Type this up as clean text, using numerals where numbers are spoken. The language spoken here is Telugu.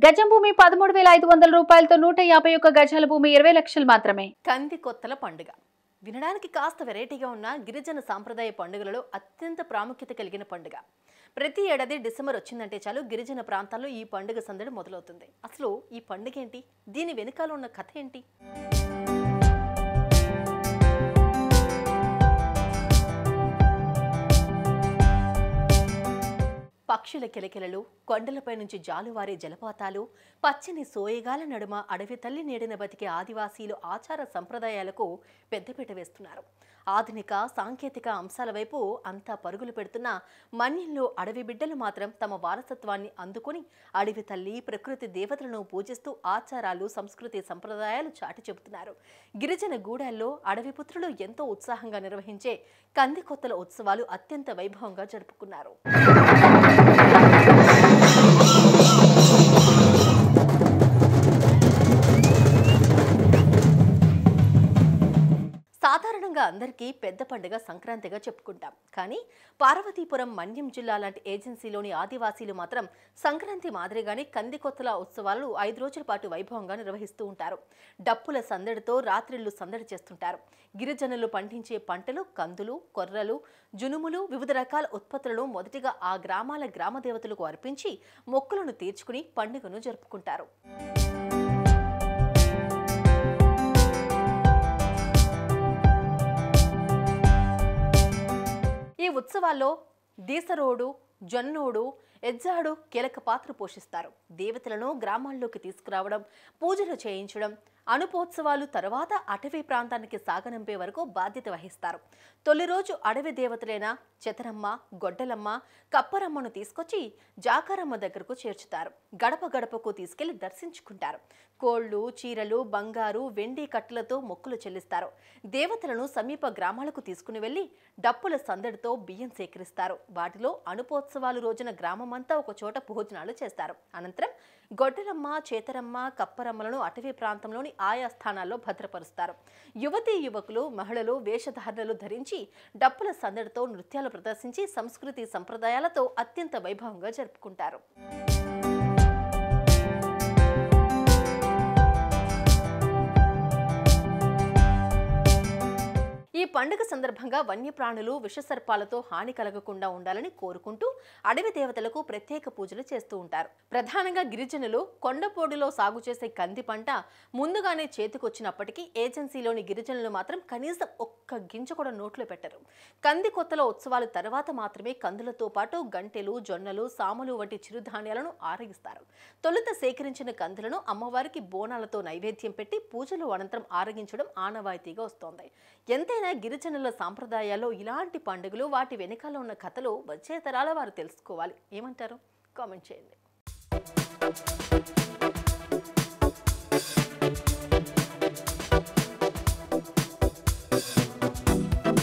గజం భూమి 13,500 రూపాయలతో 151 గజాల భూమి 20 లక్షలు మాత్రమే. కందికొత్తల పండుగ వినడానికి కాస్త వెరైటీగా ఉన్న గిరిజన సాంప్రదాయ పండుగలలో అత్యంత ప్రాముఖ్యత కలిగిన పండుగ. ప్రతి ఏడాది డిసెంబర్ వచ్చిందంటే చాలు గిరిజన ప్రాంతాల్లో ఈ పండుగ సందడి మొదలవుతుంది. అసలు ఈ పండుగ ఏంటి, దీని వెనుకాల ఉన్న కథ ఏంటి? పక్షుల కిలకిలలు, కొండలపై నుంచి జాలువారే జలపాతాలు, పచ్చని సోయగాల నడుమ అడవి తల్లి నీడన బతికే ఆదివాసీలు ఆచార సంప్రదాయాలకు పెద్దపీట వేస్తున్నారు. ఆధునిక సాంకేతిక అంశాల వైపు అంతా పరుగులు పెడుతున్న మన్యంలో అడవి బిడ్డలు మాత్రం తమ వారసత్వాన్ని అందుకుని అడవి తల్లి, ప్రకృతి దేవతలను పూజిస్తూ ఆచారాలు, సంస్కృతి సంప్రదాయాలు చాటి చెబుతున్నారు. గిరిజన గూడాల్లో అడవి పుత్రులు ఎంతో ఉత్సాహంగా నిర్వహించే కందికొత్తల ఉత్సవాలు అత్యంత వైభవంగా జరుపుకున్నారు. సాధారణంగా అందరికీ పెద్ద పండుగ సంక్రాంతిగా చెప్పుకుంటాం. కానీ పార్వతీపురం, మన్యం జిల్లా లాంటి ఏజెన్సీలోని ఆదివాసీలు మాత్రం సంక్రాంతి మాదిరిగానే కందికొత్తల ఉత్సవాలు 5 రోజుల పాటు వైభవంగా నిర్వహిస్తూ ఉంటారు. డప్పుల సందడితో రాత్రిళ్లు సందడి చేస్తుంటారు. గిరిజనులు పండించే పంటలు, కందులు, కొర్రలు, జునుములు, వివిధ రకాల ఉత్పత్తులను మొదటిగా ఆ గ్రామాల గ్రామదేవతలకు అర్పించి మొక్కులను తీర్చుకుని పండుగను జరుపుకుంటారు. ఈ ఉత్సవాల్లో దీసరోడు, జొన్నోడు, ఎజ్జాడు కీలక పాత్ర పోషిస్తారు. దేవతలను గ్రామాల్లోకి తీసుకురావడం, పూజలు చేయించడం, అనుపోత్సవాలు తర్వాత అటవీ ప్రాంతానికి సాగనంపే వరకు బాధ్యత వహిస్తారు. తొలి రోజు అడవి దేవతలైన చెతరమ్మ, గొడ్డలమ్మ, కప్పరమ్మను తీసుకొచ్చి జాకారమ్మ దగ్గరకు చేర్చుతారు. గడప గడపకు తీసుకెళ్లి దర్శించుకుంటారు. కోళ్లు, చీరలు, బంగారు, వెండి కట్టలతో మొక్కులు చెల్లిస్తారు. దేవతలను సమీప గ్రామాలకు తీసుకుని వెళ్లి డప్పుల సందడితో బియ్యం సేకరిస్తారు. వాటిలో అనుపోత్సవాలు రోజున గ్రామమంతా ఒక చోట భోజనాలు చేస్తారు. అనంతరం గొడ్డలమ్మ, చేతరమ్మ, కప్పరమ్మలను అటవీ ప్రాంతంలోని ఆయా స్థానాల్లో భద్రపరుస్తారు. యువతీ యువకులు, మహిళలు వేషధారణలు ధరించి డప్పుల సందడితో నృత్యాలు ప్రదర్శించి సంస్కృతి సంప్రదాయాలతో అత్యంత వైభవంగా జరుపుకుంటారు. ఈ పండుగ సందర్భంగా వన్యప్రాణులు, విషసర్పాలతో హాని కలగకుండా ఉండాలని కోరుకుంటూ అడవి దేవతలకు ప్రత్యేక పూజలు చేస్తూ ఉంటారు. ప్రధానంగా గిరిజనులు కొండపోడులో సాగు చేసే కంది పంట ముందుగానే చేతికొచ్చినప్పటికీ ఏజెన్సీలోని గిరిజనులు మాత్రం కనీసం ఒక్క గింజ కూడా నోట్లో పెట్టరు. కందికొత్తల ఉత్సవాల తర్వాత మాత్రమే కందులతో పాటు గంటెలు, జొన్నలు, సామలు వంటి చిరుధాన్యాలను ఆరగిస్తారు. తొలుత సేకరించిన కందులను అమ్మవారికి బోనాలతో నైవేద్యం పెట్టి పూజలు అనంతరం ఆరగించడం ఆనవాయితీగా వస్తోంది. ఎంతైనా గిరిజనుల సాంప్రదాయాల్లో ఇలాంటి పండుగలు, వాటి వెనకాల ఉన్న కథలు వచ్చే తరాల వారు తెలుసుకోవాలి. ఏమంటారు? కామెంట్ చేయండి.